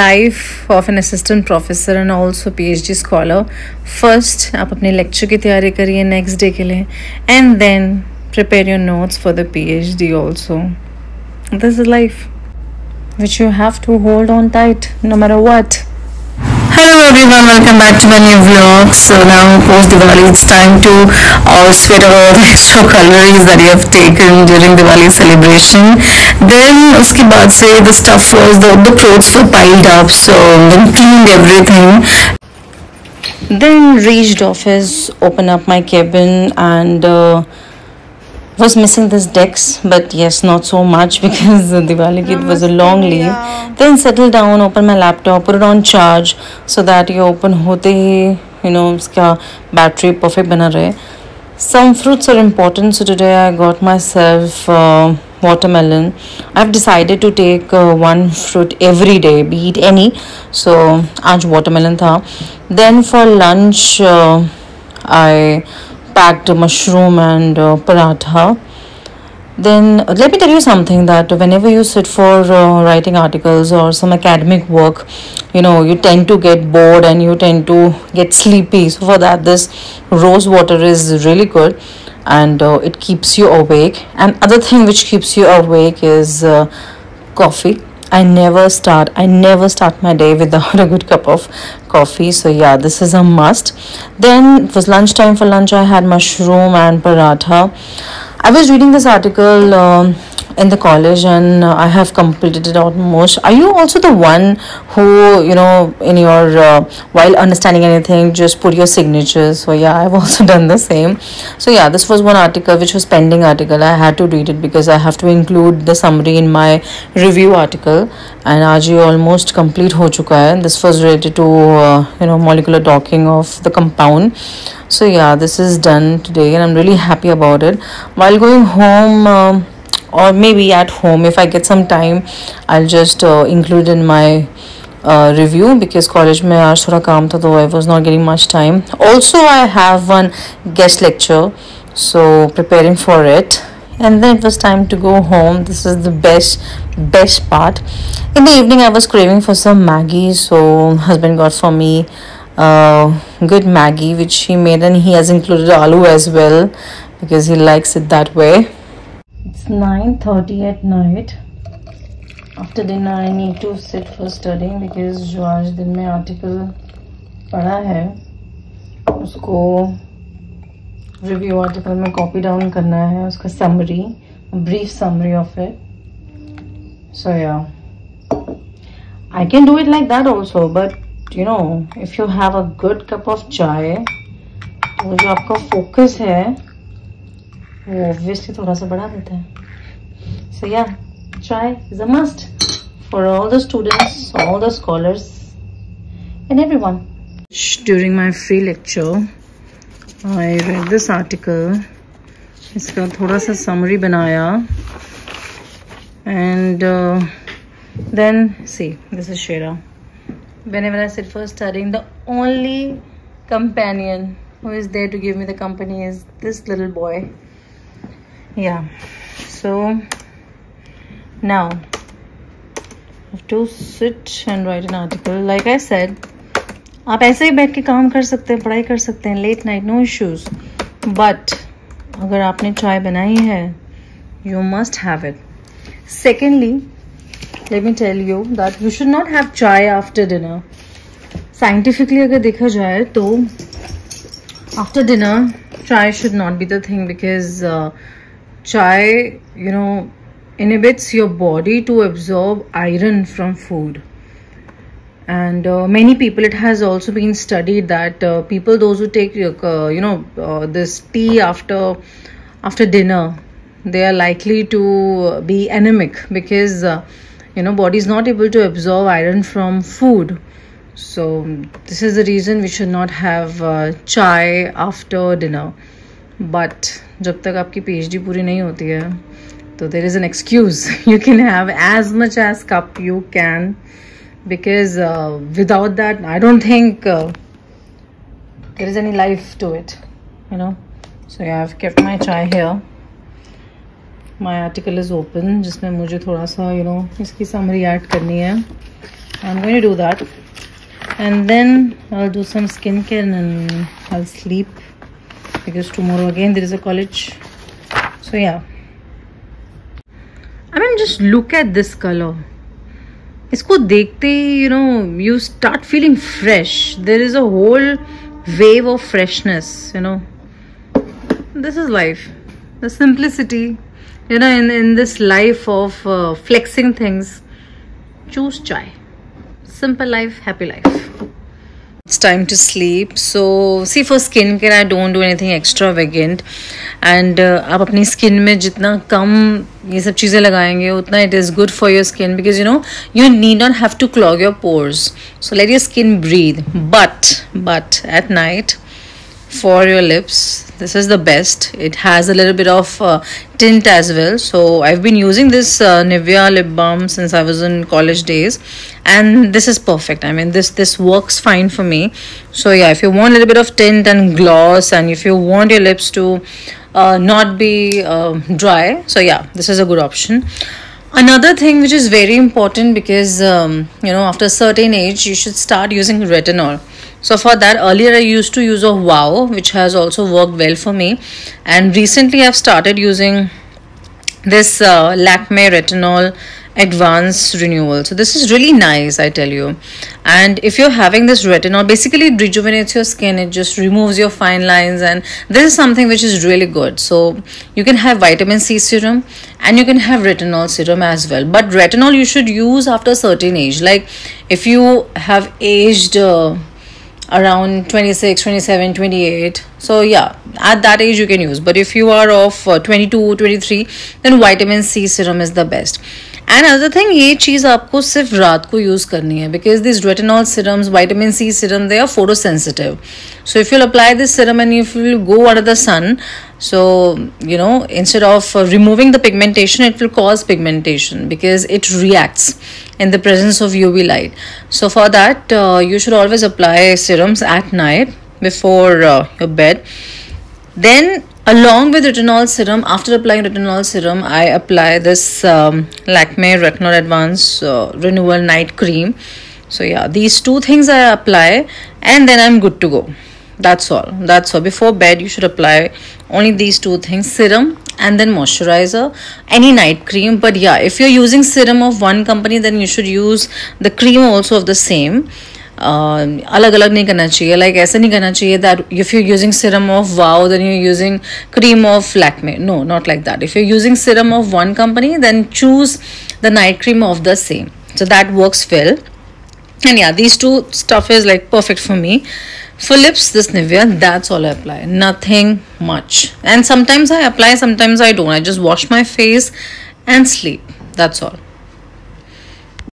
Life of an assistant professor and also PhD scholar. First आप अपने lecture की तैयारी करिए next day के लिए, and then prepare your notes for the PhD also. This is life which you have to hold on tight no matter what. Hello everyone, welcome back to my new vlog. So now post Diwali it's time to sweat all the extra calories that you have taken during Diwali celebration. Then उसके बाद से the stuff was the clothes were piled up, so then cleaned everything. Then reached office, opened up my cabin and was missing this decks, but yes, not so much because Diwali it was a long leave. Then settled down, open my laptop, put it on charge so that ये open होते ही इसका battery perfect बना रहे. Some fruits are important, so today I got myself watermelon. I've decided to take one fruit every day, be it any. So आज watermelon था. Then for lunch I packed mushroom and paratha. Then let me tell you something, that whenever you sit for writing articles or some academic work, you tend to get bored and you tend to get sleepy. So for that, this rose water is really good and it keeps you awake. And other thing which keeps you awake is coffee. I never start my day without a good cup of coffee. So yeah, this is a must. Then it was lunchtime. For lunch I had mushroom and paratha. I was reading this article in the college and I have completed it almost. Are you also the one who, in your while understanding anything, just put your signatures? So yeah, I've also done the same. So yeah, this was one article which was pending article. I had to read it because I have to include the summary in my review article. And आज ये almost complete हो चुका है. This was related to molecular docking of the compound. So yeah, this is done today and I'm really happy about it. While going home or maybe at home, if I get some time, I'll just include in my review because college में आज थोड़ा काम था, though I was not getting much time. Also, I have one guest lecture, so preparing for it. And then it was time to go home. This is the best part. In the evening, I was craving for some Maggi, so husband got for me good Maggi which he made, and he has included aloo as well because he likes it that way. It's 9:30 at night. After dinner I need to sit for studying because जो आज दिन में article पढ़ा है उसको review article में copy down करना है, उसका summary, a brief summary of it. So yeah, I can do it like that also, but if you have a good cup of chai, तो जो आपका focus है वो obviously थोड़ा सा बढ़ा देता है. So yeah, chai is a must for all the students, all the scholars and everyone. During my free lecture I read this article, इसका थोड़ा सा summary बनाया and then see, this is Shera. Whenever I sit for studying, the only companion who is there to give me the company is this little boy. Yeah, so now I have to sit and write an article. Like I said, आप ऐसे ही बैठ के काम कर सकते हैं, पढ़ाई कर सकते हैं, late night, no issues. But अगर आपने चाय बनाई है, you must have it. Secondly, let me tell you that you should not have chai after dinner. Scientifically अगर देखा जाए तो after dinner chai should not be the thing because chai inhibits your body to absorb iron from food. And many people, it has also been studied that people, those who take this tea after dinner, they are likely to be anemic because body is not able to absorb iron from food. So this is the reason we should not have chai after dinner. But जब तक आपकी PhD पूरी नहीं होती है, तो there is an excuse. You can have as much as cup you can because without that I don't think there is any life to it, So yeah, I've kept my chai here. My article is open जिसमें मुझे थोड़ा सा इसकी summary add करनी है. I'm going to do that, and then I'll do some skincare and then I'll sleep because tomorrow again there is a college. So yeah, I mean, just look at this color. इसको देखते ही, you know, you start feeling fresh. There is a whole wave of freshness, you know. This is life, the simplicity, you know, in this life of flexing things. Choose chai. Simple life, happy life. It's time to sleep. So see, for skincare I don't do anything extravagant, and आप अपनी skin में जितना कम ये सब चीज़ें लगाएंगे उतना it is good for your skin, because you know you need not have to clog your pores. So let your skin breathe. But at night, for your lips, this is the best. It has a little bit of tint as well. So I've been using this Nivea lip balm since I was in college days, and this is perfect. I mean, this works fine for me. So yeah, if you want a little bit of tint and gloss, and if you want your lips to not be dry, so yeah, this is a good option. Another thing which is very important, because you know, after a certain age you should start using retinol. So for that, earlier I used to use a Wow, which has also worked well for me, and recently I've started using this Lakme Retinol Advanced Renewal. So this is really nice, I tell you. And if you're having this retinol, basically it rejuvenates your skin, it just removes your fine lines, and this is something which is really good. So you can have vitamin C serum and you can have retinol serum as well, but retinol you should use after a certain age. Like if you have aged around 26, 27, 28, so yeah, at that age you can use. But if you are of 22, 23, then vitamin C serum is the best. And another thing, ये चीज़ आपको सिर्फ रात को use करनी है, because these retinol serums, vitamin C serum, they are photosensitive. So if you'll apply this serum and if you go under the sun, so you know, instead of removing the pigmentation, it will cause pigmentation because it reacts in the presence of UV light. So for that, you should always apply serums at night before your bed. Then along with retinol serum, after applying retinol serum, I apply this Lakme Retinol Advanced Renewal Night Cream. So yeah, these two things I apply, and then I'm good to go. That's all. Before bed you should apply only these two things, serum and then moisturizer, any night cream. But yeah, if you're using serum of one company, then you should use the cream also of the same. अलग अलग नहीं करना चाहिए, like ऐसा नहीं करना चाहिए that if you're using serum of Wow then you're using cream of Lakme. No, not like that. If you're using serum of one company, then choose the night cream of the same. So that works well. And yeah, these two stuff is like perfect for me. For lips, this Nivea, that's all I apply, nothing much. And sometimes I apply, sometimes I don't. I just wash my face and sleep, that's all.